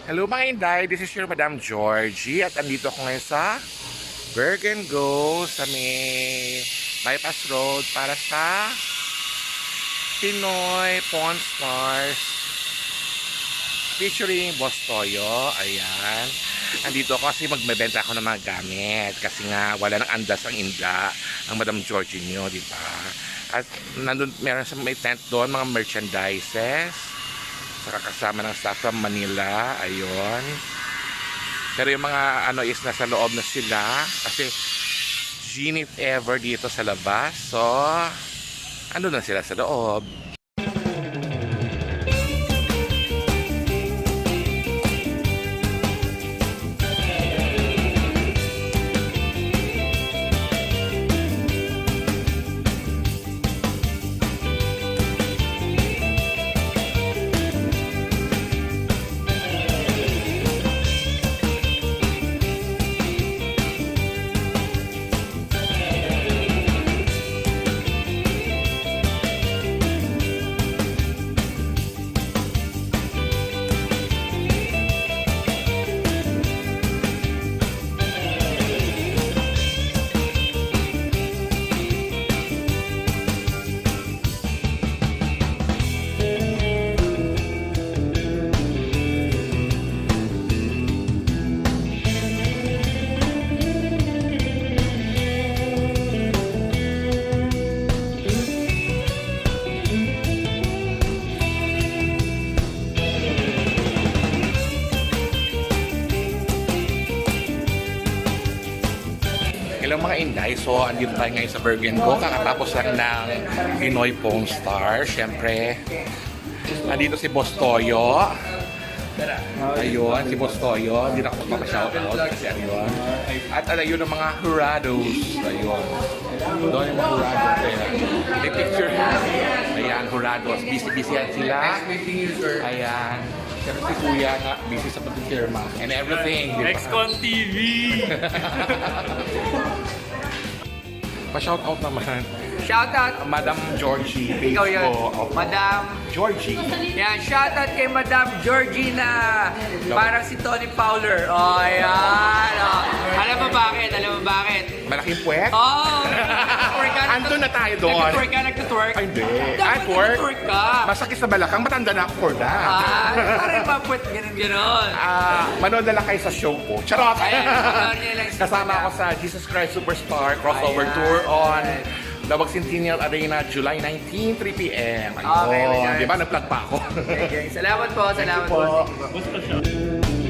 Hello mga Inday, this is your Madam Georgie at andito ako ngayon sa Bergen Go sa may Bypass Road para sa Pinoy Pawn Stars featuring Boss Toyo. Ayan, andito ako kasi magbebenta ako ng mga gamit kasi nga wala nang andas ang Inda ang Madam Georgie nyo, di ba? At nandun, meron sa may tent doon, mga merchandises saka kasama ng staff from Manila. Ayun, pero yung mga ano is nasa loob na sila kasi Gene if ever dito sa labas, so ano na sila sa loob. Hello mga Inday, so andito tayo ngayon sa Bergen Go. Kakatapos lang ng Pinoy Pawn Star. Siyempre, andito si Boss Toyo. Ayun, si Boss Toyo. Hindi na ako magpapashoutout kasi ayun. At ayun ang mga hurados. Ayun. Doon yung mga hurados. Ayan. May picture. Ayan, hurados. Busy-busy yan sila. Ayan. Pero si Kuya nga, busy sa pagkikirma and everything. XCON TV! Pa-shoutout naman. Shoutout! Madam Georgie. Page Ikaw yun. ko. Madam. Georgie. Yan, shoutout kay Madam Georgie na parang si Tony Fowler. Oh, yan. Oh. Alam mo bakit? Alam mo bakit? Malaking puwet? Oh! Andun na tayo doon. Nag-twerk ka, nag-twerk? Ay, hindi. Dapat twerk. nag-twerk ka. Masakit sa balakang, matanda na ako for that. Parang mapuwet, ganun-ganon. Manood na lang kayo sa show ko. Charot! Ayan, manood niyo lang. Kasama ako sa Jesus Christ Superstar Crossover Tour on Lawag Centennial Arena, July 19, 3 p.m. Ayun. Okay, Di ba? Nag-plug pa ako. Okay, salamat po, salamat po. Po.